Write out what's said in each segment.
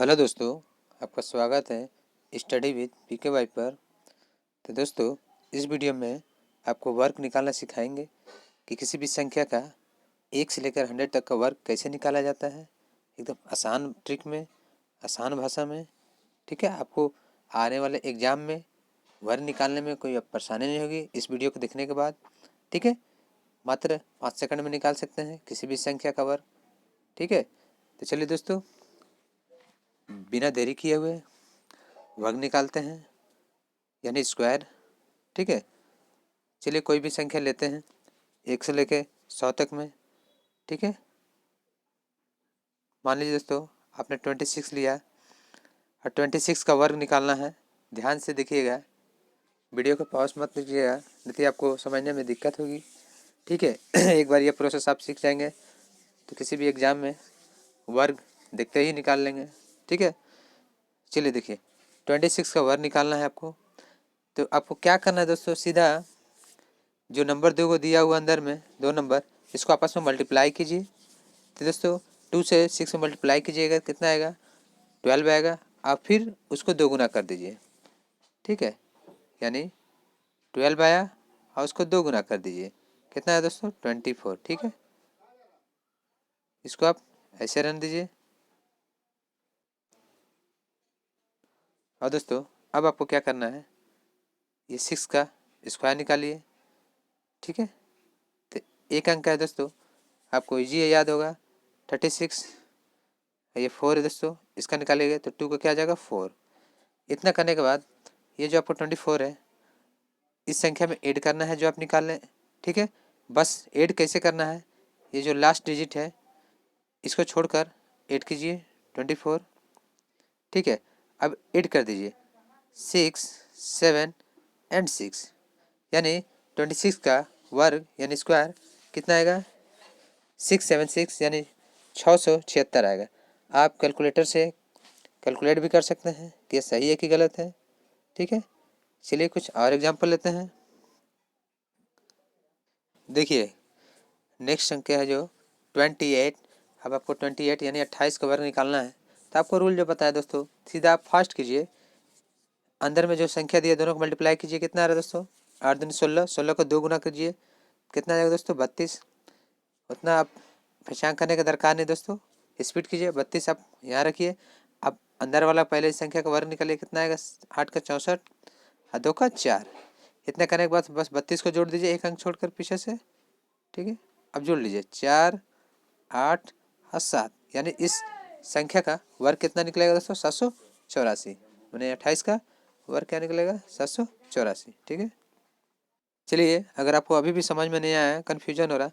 Hello दोस्तों, आपका स्वागत है स्टडी विद पीके वाई पर। तो दोस्तों, इस वीडियो में आपको वर्क निकालना सिखाएंगे कि किसी भी संख्या का 1 से लेकर 100 तक का वर्क कैसे निकाला जाता है, एकदम आसान ट्रिक में, आसान भाषा में। ठीक है, आपको आने वाले एग्ज़ाम में वर्क निकालने में कोई परेशानी नहीं होगी इस वीडियो को देखने के बाद। ठीक है, मात्र 5 सेकंड में निकाल सकते हैं किसी भी संख्या का वर्क। ठीक है, तो चलिए दोस्तों, बिना देरी किए हुए वर्ग निकालते हैं, यानी स्क्वायर। ठीक है, चलिए कोई भी संख्या लेते हैं 1 से लेके 100 तक में। ठीक है, मान लीजिए दोस्तों आपने 26 लिया और 26 का वर्ग निकालना है। ध्यान से देखिएगा, वीडियो को पॉज मत कीजिएगा, नहीं तो आपको समझने में दिक्कत होगी। ठीक है एक बार ये प्रोसेस आप सीख जाएंगे तो किसी भी एग्ज़ाम में वर्ग देखते ही निकाल लेंगे। ठीक है, चलिए देखिए 26 का वर्ग निकालना है आपको। तो आपको क्या करना है दोस्तों, सीधा जो नंबर दो को दिया हुआ अंदर में, दो नंबर, इसको आपस में मल्टीप्लाई कीजिए। तो दोस्तों 2 से 6 में मल्टीप्लाई कीजिएगा, कितना आएगा? 12 आएगा। आप फिर उसको दोगुना कर दीजिए। ठीक है, यानी 12 आया और उसको दोगुना कर दीजिए, कितना है दोस्तों? 24। ठीक है, इसको आप ऐसे रन दीजिए। और दोस्तों अब आपको क्या करना है, ये 6 का स्क्वायर निकालिए। ठीक है, तो एक अंक है दोस्तों, आपको इजी याद होगा, 36। ये 4 है दोस्तों, इसका निकालेंगे तो 2 का क्या आ जाएगा? 4। इतना करने के बाद ये जो आपको 24 है, इस संख्या में ऐड करना है जो आप निकाल लें। ठीक है, बस ऐड कैसे करना है, ये जो लास्ट डिजिट है इसको छोड़कर ऐड कीजिए 24। ठीक है, अब ऐड कर दीजिए 6, 7 एंड 6, यानी 26 का वर्ग यानी स्क्वायर कितना आएगा? 676, यानी 676 आएगा। आप कैलकुलेटर से कैलकुलेट भी कर सकते हैं कि ये सही है कि गलत है। ठीक है, चलिए कुछ और एग्जांपल लेते हैं। देखिए नेक्स्ट संख्या है जो 28। अब आपको 28 यानी 28 का वर्ग निकालना है। तो आपको रूल जो बताया दोस्तों, सीधा आप फास्ट कीजिए, अंदर में जो संख्या दी है दोनों को मल्टीप्लाई कीजिए। कितना आ रहा है दोस्तों? 8 दूनी 16, 16 को 2 गुना कीजिए, कितना आएगा दोस्तों? 32। उतना आप पहचान करने का दरकार नहीं दोस्तों, स्पीड कीजिए। 32 आप यहाँ रखिए। अब अंदर वाला पहले संख्या का वर्ग निकालिए, कितना आएगा? 8 का 64 और 2 का 4। इतना करने के बाद बस 32 को जोड़ दीजिए एक अंक छोड़कर पीछे से। ठीक है, अब जोड़ लीजिए 4, 8 और 7, यानी इस संख्या का वर्ग कितना निकलेगा दोस्तों? 784। मैंने 28 का वर्ग क्या निकलेगा? 784। ठीक है, चलिए अगर आपको अभी भी समझ में नहीं आया, कन्फ्यूजन हो रहा,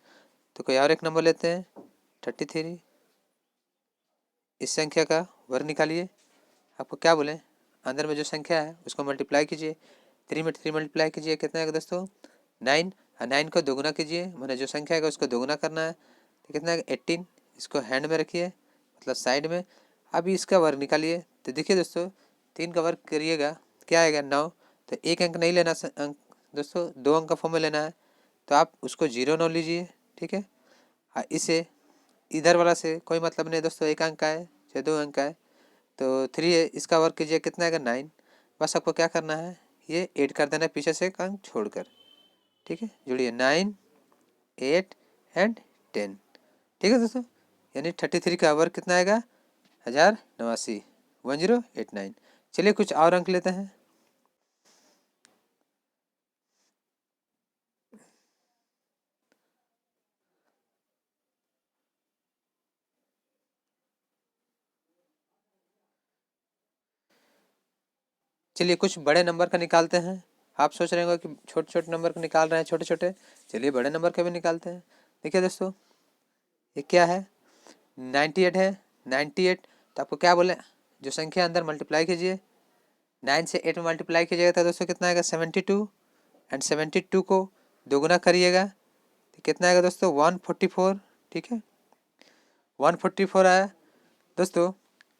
तो कोई और एक नंबर लेते हैं 33। इस संख्या का वर्ग निकालिए। आपको क्या बोले, अंदर में जो संख्या है उसको मल्टीप्लाई कीजिए, 3 में 3 मल्टीप्लाई कीजिए, कितना आएगा दोस्तों? 9। और 9 को दोगुना कीजिए, मैंने जो संख्या है उसको दोगुना करना है, तो कितना आएगा? 18। इसको हैंड में रखिए, मतलब साइड में। अभी इसका वर्ग निकालिए। तो देखिए दोस्तों, 3 का वर्ग करिएगा, क्या आएगा? 9। तो एक अंक नहीं लेना अंक दोस्तों, 2 अंक का फॉर्म में लेना है, तो आप उसको 0 9 लीजिए। ठीक है, इसे इधर वाला से कोई मतलब नहीं दोस्तों, एक अंक का है चाहे 2 अंक का है, तो 3 है, इसका वर्ग कीजिए, कितना आएगा? 9। बस आपको क्या करना है, ये ऐड कर देना है पीछे से एक अंक छोड़कर। ठीक है, जोड़िए 9, 8 एंड 10। ठीक है दोस्तों, यानी 33 का वर्ग कितना आएगा? 1089, 1089। चलिए कुछ और अंक लेते हैं। चलिए कुछ बड़े नंबर का निकालते हैं। आप सोच रहे होंगे कि छोटे छोटे नंबर को निकाल रहे हैं, छोटे छोटे, चलिए बड़े नंबर का भी निकालते हैं। देखिए दोस्तों, ये क्या है? 98 है। 98, तो आपको क्या बोले, जो संख्या अंदर मल्टीप्लाई कीजिए, 9 से 8 में मल्टीप्लाई कीजिएगा तो दोस्तों कितना आएगा? 72। एंड 72 को दोगुना करिएगा तो कितना आएगा दोस्तों? 144। ठीक है, 144 आया दोस्तों।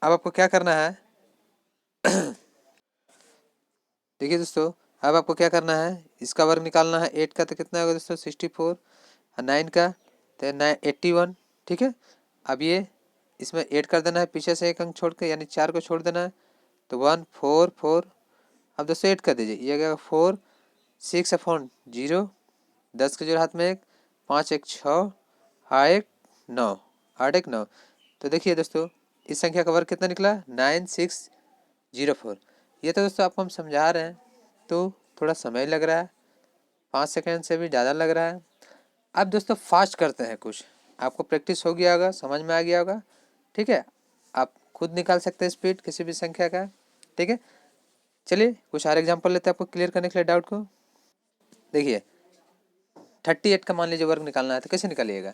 अब आपको क्या करना है देखिए दोस्तों, अब आपको क्या करना है, इसका वर्ग निकालना है। 8 का तो कितना होगा दोस्तों? 64। और 9 का तो 81। ठीक है, अब ये इसमें ऐड कर देना है पीछे से एक अंक छोड़ के, यानी 4 को छोड़ देना है। तो 1 4 4, अब दोस्तों ऐड कर दीजिए, ये क्या 4 6 अपॉन 0, 10 के 0 हाथ में 1, 5 1 6, 8 9, 8 1 9। तो देखिए दोस्तों इस संख्या का वर्ग कितना निकला 9604। ये तो दोस्तों आपको हम समझा रहे हैं तो थोड़ा समय लग रहा है, 5 सेकेंड से भी ज़्यादा लग रहा है। अब दोस्तों फास्ट करते हैं, कुछ आपको प्रैक्टिस हो गया होगा, समझ में आ गया होगा, ठीक है। आप खुद निकाल सकते हैं स्पीड किसी भी संख्या का, ठीक है। चलिए कुछ और एग्जांपल लेते हैं आपको क्लियर करने के लिए डाउट को। देखिए 38 का मान लीजिए वर्ग निकालना है तो कैसे निकालिएगा,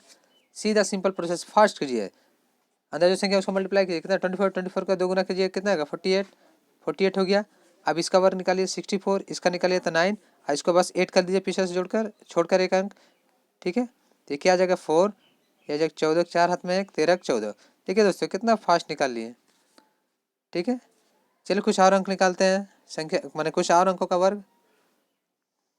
सीधा सिंपल प्रोसेस फास्ट कीजिए। अंदर जो संख्या उसको मल्टीप्लाई कीजिए, कितना 24, 24 का 2 गुना कीजिए कितना आएगा 48, 48 हो गया। अब इसका वर्ग निकालिए 64, इसका निकालिए तो 9, इसको बस 8 कर दीजिए पीछे से जोड़कर छोड़कर एक अंक, ठीक है। तो क्या आ जाएगा 4, यह जाएगा 14, 4 हाथ में 1, 13 14। ठीक है दोस्तों कितना फास्ट निकाल लिए, ठीक है। चलिए कुछ और अंक निकालते हैं, संख्या माने कुछ और अंकों का वर्ग।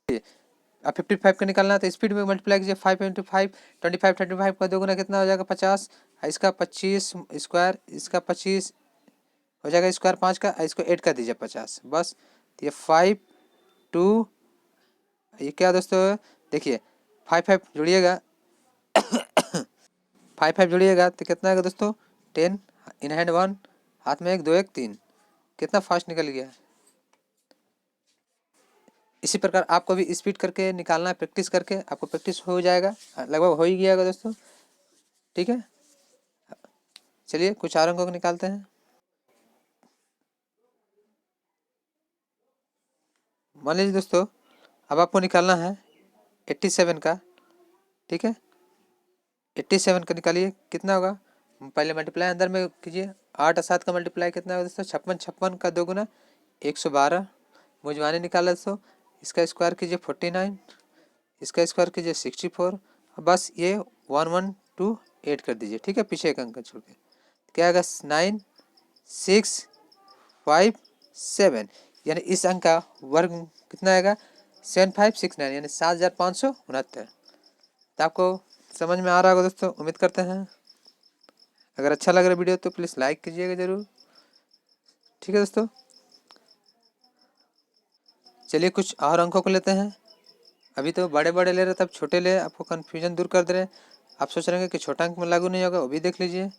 अब 55 का निकालना है तो स्पीड में मल्टीप्लाई कीजिए, 5 इंटू 5 25, 25 का 2 गुना कितना हो जाएगा 50, इसका 25 स्क्वायर, इसका 25 हो जाएगा स्क्वायर 5 का, इसको 8 कर दीजिए 50 बस। तो ये 5 2, ये क्या दोस्तों देखिए 5 5 जुड़िएगा 5 5 जुड़िएगा तो कितना आएगा दोस्तों 10, इन हैंड 1, हाथ में 1 2 1 3। कितना फास्ट निकल गया। इसी प्रकार आपको भी स्पीड करके निकालना है, प्रैक्टिस करके आपको प्रैक्टिस हो जाएगा, लगभग हो ही गया होगा दोस्तों, ठीक है। चलिए कुछ और अंकों को निकालते हैं। मान लीजिए दोस्तों अब आपको निकालना है 87 का, ठीक है। 87 का निकालिए कितना होगा, पहले मल्टीप्लाई अंदर में कीजिए, 8 और 7 का मल्टीप्लाई कितना होगा दोस्तों 56, 56 का 2 गुना 112, मुझवाने निकाला दोस्तों। इसका स्क्वायर कीजिए 49, इसका स्क्वायर कीजिए 64, बस ये 1128 कर दीजिए, ठीक है, पीछे एक अंक छोड़ के। क्या आएगा 9 6 5 7, यानी इस अंक का वर्ग कितना आएगा 7569, यानी 7569। तो आपको समझ में आ रहा होगा दोस्तों, उम्मीद करते हैं। अगर अच्छा लग रहा है वीडियो तो प्लीज़ लाइक कीजिएगा ज़रूर, ठीक है दोस्तों। चलिए कुछ और अंकों को लेते हैं। अभी तो बड़े बड़े ले रहे तब छोटे ले, आपको कन्फ्यूजन दूर कर दे रहे। आप सोच रहे हैं कि छोटा अंक में लागू नहीं होगा, वो भी देख लीजिए।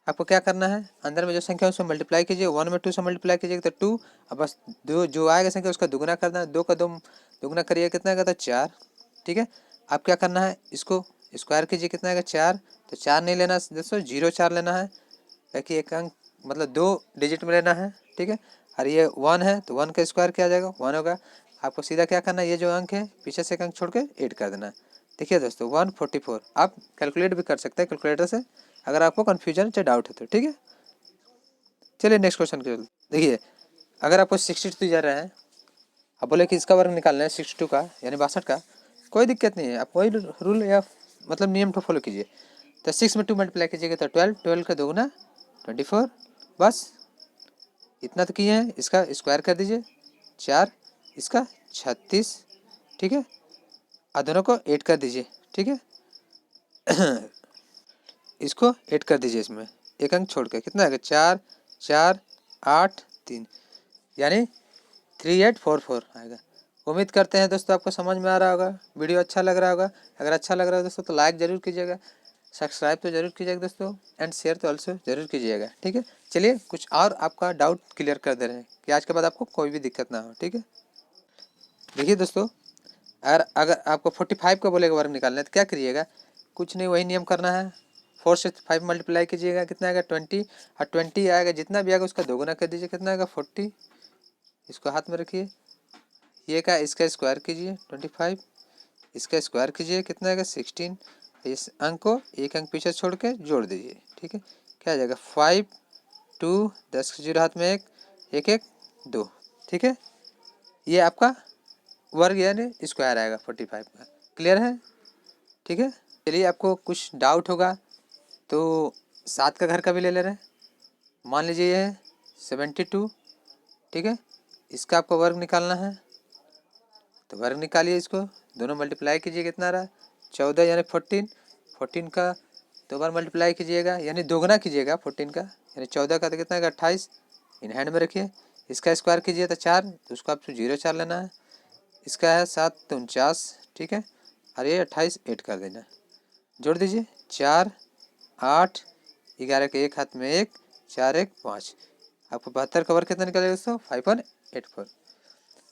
आपको क्या करना है, अंदर में जो संख्या है उसमें मल्टीप्लाई कीजिए, 1 में 2 से मल्टीप्लाई कीजिएगा तो 2, अब बस दो जो आएगा संख्या उसका दुगुना करना है, 2 का 2 दुगुना करिए कितना आएगा तो 4, ठीक है। अब क्या करना है, इसको स्क्वायर कीजिए कितना आएगा 4, तो 4 नहीं लेना दोस्तों 0 4 लेना है, ताकि एक अंक मतलब 2 डिजिट में लेना है, ठीक है। और ये 1 है तो 1 का स्क्वायर क्या आ जाएगा 1 होगा। आपको सीधा क्या करना है, ये जो अंक है पीछे से एक अंक छोड़ के ऐड कर देना है। देखिए दोस्तों 144, आप कैलकुलेट भी कर सकते हैं कैलकुलेटर से अगर आपको कन्फ्यूजन या डाउट है तो, ठीक है। चलिए नेक्स्ट क्वेश्चन के देखिए, अगर आपको 62 दिया रहा है, आप बोले कि इसका वर्ग निकालना है 62 का यानी 62 का, कोई दिक्कत नहीं है, आप कोई रूल या मतलब नियम को फॉलो कीजिए। तो 6 में 2 मल्टीप्लाई कीजिएगा तो 12, 12 का 2 गुना 24, बस इतना तो किए हैं। इसका स्क्वायर कर दीजिए 4, इसका 36, ठीक है। और दोनों को ऐड कर दीजिए, ठीक है। इसको ऐड कर दीजिए, इसमें एक अंक छोड़ के कितना आएगा 4 4 8 3, यानी 3844 आएगा। उम्मीद करते हैं दोस्तों आपको समझ में आ रहा होगा, वीडियो अच्छा लग रहा होगा। अगर अच्छा लग रहा है दोस्तों तो लाइक ज़रूर कीजिएगा, सब्सक्राइब तो जरूर कीजिएगा दोस्तों, एंड शेयर तो ऑल्सो जरूर कीजिएगा, ठीक है। चलिए कुछ और आपका डाउट क्लियर कर दे रहे हैं कि आज के बाद आपको कोई भी दिक्कत ना हो, ठीक है। देखिए दोस्तों, अगर अगर आपको 45 का बोलेगा वर्ग निकालना है तो क्या करिएगा, कुछ नहीं वही नियम करना है। 4 से 5 मल्टीप्लाई कीजिएगा कितना आएगा 20, और 20 आएगा जितना भी आएगा उसका दोगुना कर दीजिए कितना आएगा 40, इसको हाथ में रखिए। ये का इसका स्क्वायर कीजिए 25, इसका स्क्वायर कीजिए कितना आएगा 16, इस अंक को एक अंक पीछे छोड़ के जोड़ दीजिए, ठीक है। क्या आ जाएगा 5 2, 10 के 0 हाथ में 1 1 1 2, ठीक है। ये आपका वर्ग यानी स्क्वायर आएगा 45 का, क्लियर है, ठीक है। चलिए आपको कुछ डाउट होगा तो 7 का घर का भी ले ले रहे हैं। मान लीजिए ये है 72, ठीक है। इसका आपको वर्ग निकालना है तो वर्ग निकालिए, इसको दोनों मल्टीप्लाई कीजिए कितना रहा 14 यानी 14, 14 का दो बार मल्टीप्लाई कीजिएगा यानी दोगुना कीजिएगा 14 का, यानी 14 का तो कितना है 28, इन हैंड में रखिए। इसका स्क्वायर कीजिए तो 4, तो उसको आपको 0 4 लेना है। इसका है 7 तो 49, ठीक है, और ये 28 8 कर देना, जोड़ दीजिए 4 8 11 के एक हाथ में 1 4 1 5, आपको 72 का वर्ग कितना निकलेगा दोस्तों 5.84।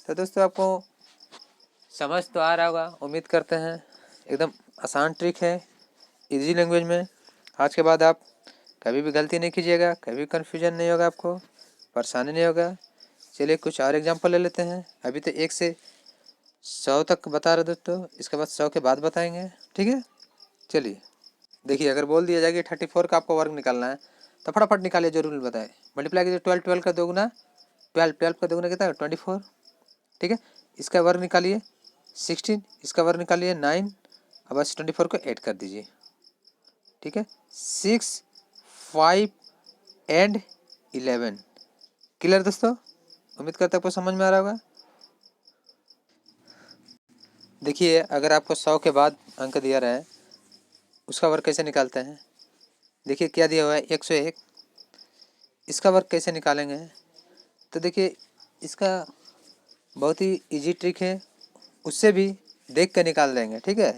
तो दोस्तों आपको समझ तो आ रहा होगा, उम्मीद करते हैं। एकदम आसान ट्रिक है, इजी लैंग्वेज में। आज के बाद आप कभी भी गलती नहीं कीजिएगा, कभी कन्फ्यूजन नहीं होगा, आपको परेशानी नहीं होगा। चलिए कुछ और एग्जांपल ले लेते हैं। अभी तो 1 से 100 तक बता रहे दोस्तों, इसके बाद 100 के बाद बताएंगे, ठीक है। चलिए देखिए, अगर बोल दिया जाए कि 34 का आपको वर्ग निकालना है तो फटाफट निकालिए, जो रूल बताए। मल्टीप्लाई कीजिए 12 12 का दोगुना 12 12 का दोगुना कितना है 24, ठीक है। इसका वर्ग निकालिए 16, इसका वर्ग निकालिए 9, अब बस 24 को 8 कर दीजिए, ठीक है। 6 5 एंड 11, क्लियर दोस्तों, उम्मीद करते आपको समझ में आ रहा होगा। देखिए अगर आपको 100 के बाद अंक दिया रहा है उसका वर्ग कैसे निकालते हैं। देखिए क्या दिया हुआ है 101, इसका वर्ग कैसे निकालेंगे। तो देखिए इसका बहुत ही इजी ट्रिक है, उससे भी देख कर निकाल देंगे, ठीक है।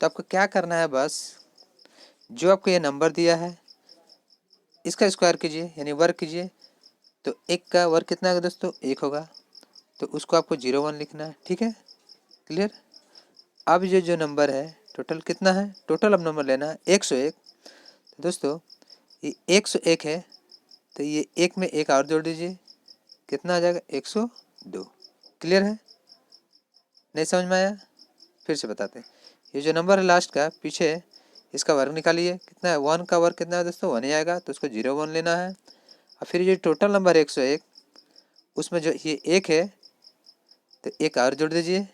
तो आपको क्या करना है, बस जो आपको ये नंबर दिया है इसका स्क्वायर कीजिए यानी वर्ग कीजिए। तो 1 का वर्ग कितना होगा दोस्तों 1 होगा, तो उसको आपको 01 लिखना है, ठीक है, क्लियर। अब ये जो नंबर है टोटल कितना है, टोटल अब नंबर लेना है 101। तो दोस्तों ये 101 है, तो ये 1 में 1 और जोड़ दीजिए, कितना आ जाएगा 102, क्लियर है, नहीं समझ में आया फिर से बताते हैं। ये जो नंबर है लास्ट का पीछे, इसका वर्ग निकालिए, कितना है 1 का वर्ग कितना है दोस्तों 1 ही आएगा, तो उसको 01 लेना है। और फिर ये टोटल नंबर 101, उसमें जो ये 1 है तो 1 और जोड़ दीजिए,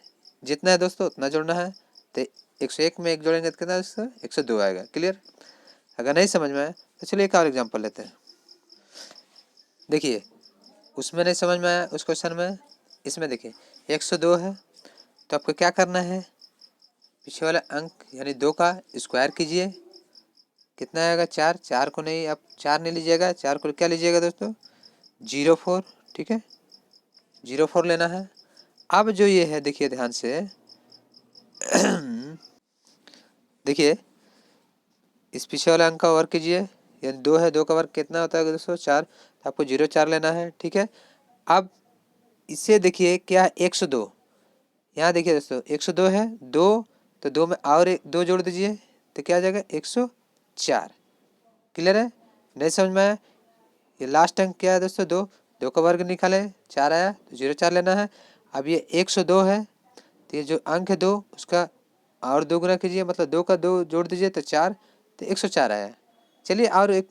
जितना है दोस्तों उतना जोड़ना है। तो 101 में 1 जोड़ेंगे तो कितना है दोस्तों 102 आएगा, क्लियर। अगर नहीं समझ में आए तो चलिए एक और एग्जाम्पल लेते हैं। देखिए उसमें नहीं समझ में आया उस क्वेश्चन में, इसमें देखिए 102 है, तो आपको क्या करना है, पीछे वाला अंक यानी 2 का स्क्वायर कीजिए, कितना आएगा 4, 4 को नहीं आप 4 नहीं लीजिएगा, 4 को क्या लीजिएगा दोस्तों 04, ठीक है, 04 लेना है। अब जो ये है देखिए ध्यान से देखिए इस पीछे वाले अंक का वर्ग कीजिए, यानी 2 है, 2 का वर्ग कितना होता है दोस्तों 4, तो आपको 04 लेना है, ठीक है। अब इसे देखिए क्या 102, यहाँ देखिए दोस्तों 102 है, 2 तो 2 में और 2 जोड़ दीजिए तो क्या आ जाएगा 104, क्लियर है, नहीं समझ में आया। ये लास्ट अंक क्या है दोस्तों 2, 2 का वर्ग निकाले 4 आया तो 04 लेना है। अब ये 102 है, तो ये जो अंक है 2 उसका और 2 गुना कीजिए, मतलब 2 का 2 जोड़ दीजिए तो 4, तो 104 आया। चलिए और एक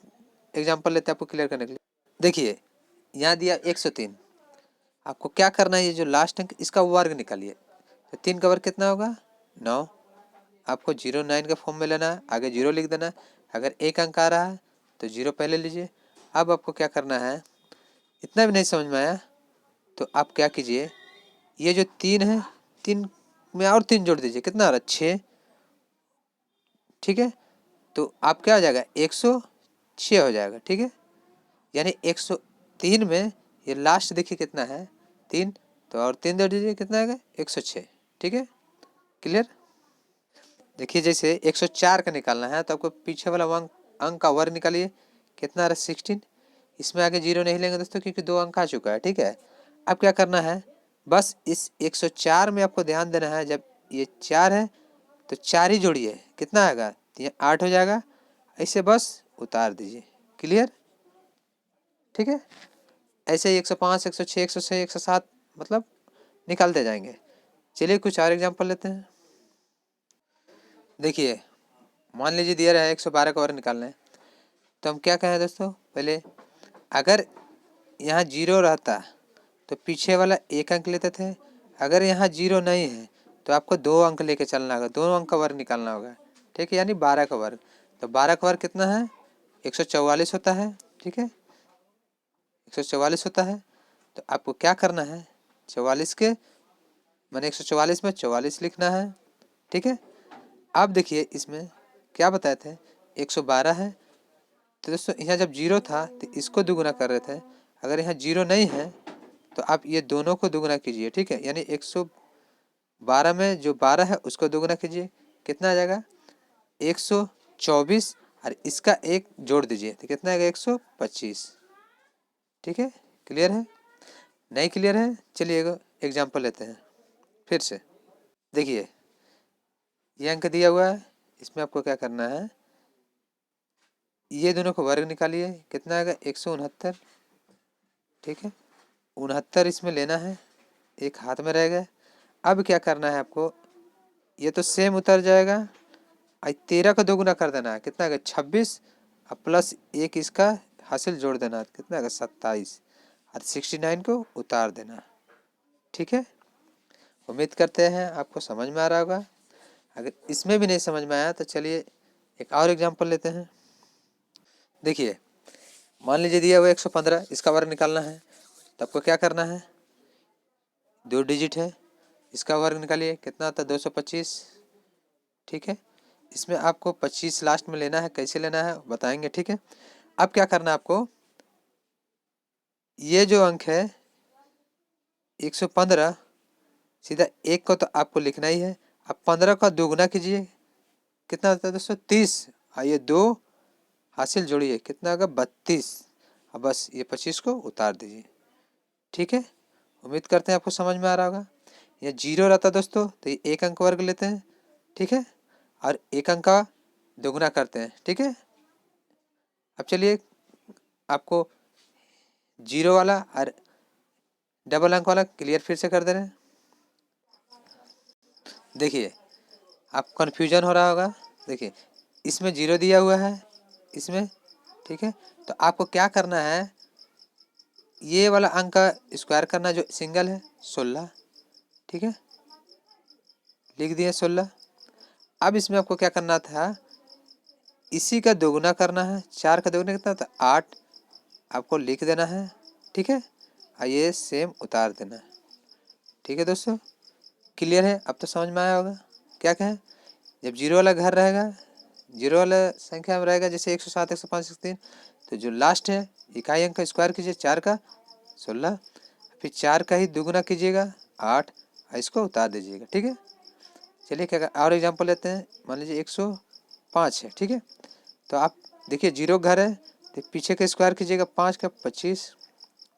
एग्जांपल लेते हैं आपको क्लियर करने के लिए। देखिए यहाँ दिया 103, आपको क्या करना है, ये जो लास्ट अंक इसका वर्ग निकालिए, तो 3 का वर्ग कितना होगा 9, आपको 09 का फॉर्म में लेना है, आगे 0 लिख देना है। अगर एक अंक आ रहा है तो 0 पहले लीजिए। अब आपको क्या करना है, इतना भी नहीं समझ में आया तो आप क्या कीजिए, ये जो 3 है 3 में और 3 जोड़ दीजिए, कितना आ रहा है 6, ठीक है। तो आप क्या हो जाएगा 106 हो जाएगा, ठीक है, यानी 103 में ये लास्ट देखिए कितना है 3, तो और 3 जोड़ दीजिए कितना आएगा 106, ठीक है, क्लियर। देखिए जैसे 104 का निकालना है तो आपको पीछे वाला अंक का वर्ग निकालिए, कितना आ रहा है 16, इसमें आगे 0 नहीं लेंगे दोस्तों क्योंकि 2 अंक आ चुका है, ठीक है। अब क्या करना है, बस इस 104 में आपको ध्यान देना है, जब ये 4 है तो 4 ही जोड़िए, कितना आएगा तो ये 8 हो जाएगा, ऐसे बस उतार दीजिए, क्लियर, ठीक है। ऐसे ही 105 106 106 107 मतलब निकालते जाएंगे। चलिए कुछ और एग्जाम्पल लेते हैं। देखिए मान लीजिए दिया रहा है 112 का वर्ग निकालना है, तो हम क्या कहें दोस्तों, पहले अगर यहाँ 0 रहता तो पीछे वाला 1 अंक लेते थे, अगर यहाँ 0 नहीं है तो आपको 2 अंक लेके चलना होगा, 2 अंक का वर्ग निकालना होगा, ठीक है, यानी 12 का वर्ग। तो 12 का वर्ग कितना है 144 होता है, ठीक है, 144 होता है। तो आपको क्या करना है 44 के मैंने 144 में 44 लिखना है, ठीक है। अब देखिए इसमें क्या बताए थे 112 है। तो दोस्तों यहाँ जब जीरो था तो इसको दुगुना कर रहे थे, अगर यहाँ जीरो नहीं है तो आप ये दोनों को दुगुना कीजिए, ठीक है। यानी 112 में जो 12 है उसको दुगुना कीजिए, कितना आ जाएगा 124, और इसका एक जोड़ दीजिए तो कितना आएगा 125, ठीक है। क्लियर है? नहीं क्लियर है? चलिए एग्जाम्पल लेते हैं फिर से। देखिए ये अंक दिया हुआ है, इसमें आपको क्या करना है, ये दोनों को वर्ग निकालिए, कितना आएगा 169, ठीक है। 69 इसमें लेना है, एक हाथ में रहेगा। अब क्या करना है आपको, ये तो सेम उतर जाएगा, और 13 का दोगुना कर देना है, कितना आएगा 26, और प्लस एक इसका हासिल जोड़ देना, कितना आएगा 27, और 69 को उतार देना, ठीक है। उम्मीद करते हैं आपको समझ में आ रहा होगा। अगर इसमें भी नहीं समझ में आया तो चलिए एक और एग्जांपल लेते हैं। देखिए मान लीजिए दिया हुआ 115, इसका वर्ग निकालना है, तो आपको क्या करना है, 2 डिजिट है, इसका वर्ग निकालिए, कितना आता है 225, ठीक है। इसमें आपको 25 लास्ट में लेना है, कैसे लेना है बताएंगे, ठीक है। अब क्या करना है आपको, ये जो अंक है 115, सीधा एक को तो आपको लिखना ही है, अब 15 का दोगुना कीजिए, कितना आता है दोस्तों 30, आइए 2 हासिल जोड़िए, कितना होगा 32, अब बस ये 25 को उतार दीजिए, ठीक है। उम्मीद करते हैं आपको समझ में आ रहा होगा। ये जीरो रहता दोस्तों तो ये एक अंक वर्ग लेते हैं, ठीक है, और एक अंक का दोगुना करते हैं, ठीक है। अब चलिए आपको जीरो वाला और डबल अंक वाला क्लियर फिर से कर दे रहे हैं। देखिए आप कन्फ्यूजन हो रहा होगा, देखिए इसमें जीरो दिया हुआ है इसमें, ठीक है। तो आपको क्या करना है, ये वाला अंक का स्क्वायर करना जो सिंगल है 16, ठीक है, लिख दिया 16। अब इसमें आपको क्या करना था, इसी का दोगुना करना है, 4 का दोगुना कितना था 8, आपको लिख देना है, ठीक है, और ये सेम उतार देना है, ठीक है दोस्तों। क्लियर है? अब तो समझ में आया होगा। क्या कहें, जब जीरो वाला घर रहेगा, जीरो वाला संख्या में रहेगा, जैसे 107, 105, 103, तो जो लास्ट है इकाई अंक का स्क्वायर कीजिए, 4 का 16, फिर 4 का ही दुगुना कीजिएगा 8, और इसको उतार दीजिएगा, ठीक है। चलिए क्या और एग्जांपल लेते हैं। मान लीजिए 105 है, ठीक है। तो आप देखिए जीरो घर है तो पीछे का स्क्वायर कीजिएगा, 5 का 25,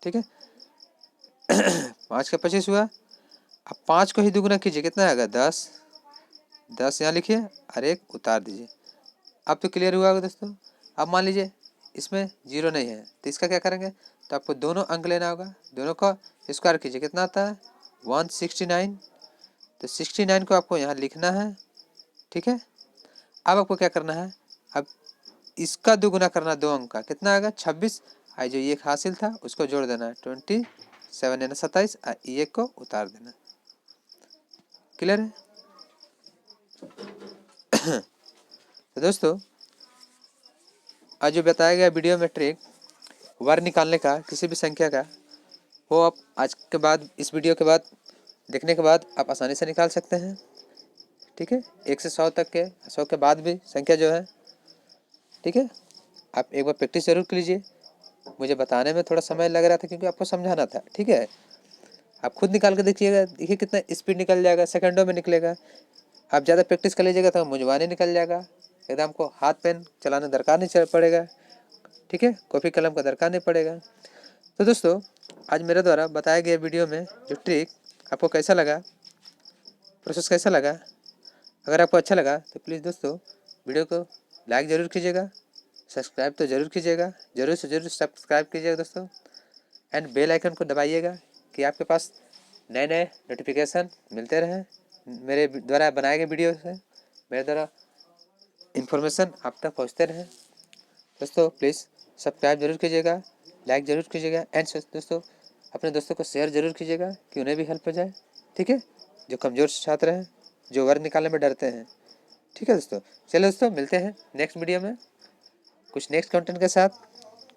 ठीक है। 5 का 25 हुआ, अब 5 को ही दुगुना कीजिए, कितना आएगा 10, 10 यहाँ लिखिए और एक उतार दीजिए। अब तो क्लियर हुआ होगा दोस्तों। अब मान लीजिए इसमें जीरो नहीं है तो इसका क्या करेंगे, तो आपको दोनों अंक लेना होगा, दोनों का स्क्वायर कीजिए, कितना आता है 169, तो 69 को आपको यहाँ लिखना है, ठीक है। अब आपको क्या करना है, अब इसका दुगुना करना दो अंक का, कितना आएगा 26, आई जो ये हासिल था उसको जोड़ देना है 27 यानी 27, ये को उतार देना। क्लियर है? तो दोस्तों आज जो बताया गया वीडियो में ट्रिक वर्ग निकालने का किसी भी संख्या का, वो आप आज के बाद इस वीडियो के बाद देखने के बाद आप आसानी से निकाल सकते हैं, ठीक है। 1 से 100 तक के, 100 के बाद भी संख्या जो है, ठीक है। आप एक बार प्रैक्टिस जरूर कीजिए, मुझे बताने में थोड़ा समय लग रहा था क्योंकि आपको समझाना था, ठीक है। आप खुद निकाल के देखिएगा, देखिए कितना स्पीड निकल जाएगा, सेकंडों में निकलेगा। आप ज़्यादा प्रैक्टिस कर लीजिएगा तो मुंजवानी निकल जाएगा, एकदम आपको हाथ पेन चलाना दरकार नहीं पड़ेगा, ठीक है, कॉपी कलम का दरकार नहीं पड़ेगा। तो दोस्तों आज मेरे द्वारा बताए गए वीडियो में जो ट्रिक आपको कैसा लगा, प्रोसेस कैसा लगा, अगर आपको अच्छा लगा तो प्लीज़ दोस्तों वीडियो को लाइक ज़रूर कीजिएगा, सब्सक्राइब तो ज़रूर कीजिएगा, ज़रूर से ज़रूर सब्सक्राइब कीजिएगा दोस्तों, एंड बेल आइकन को दबाइएगा कि आपके पास नए नए नोटिफिकेशन मिलते रहें मेरे द्वारा बनाए गए वीडियो से, मेरे द्वारा इन्फॉर्मेशन आप तक पहुँचते रहें। दोस्तों प्लीज़ सब्सक्राइब जरूर कीजिएगा, लाइक ज़रूर कीजिएगा, एंड दोस्तों अपने दोस्तों को शेयर ज़रूर कीजिएगा कि उन्हें भी हेल्प हो जाए, ठीक है, जो कमज़ोर छात्र हैं, जो वर्ग निकालने में डरते हैं, ठीक है दोस्तों। चलिए दोस्तों मिलते हैं नेक्स्ट वीडियो में कुछ नेक्स्ट कंटेंट के साथ,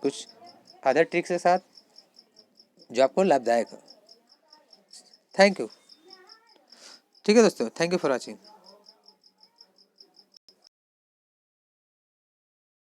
कुछ अदर ट्रिक्स के साथ जो आपको लाभदायक हो। थैंक यू, ठीक है दोस्तों, थैंक यू फॉर वॉचिंग।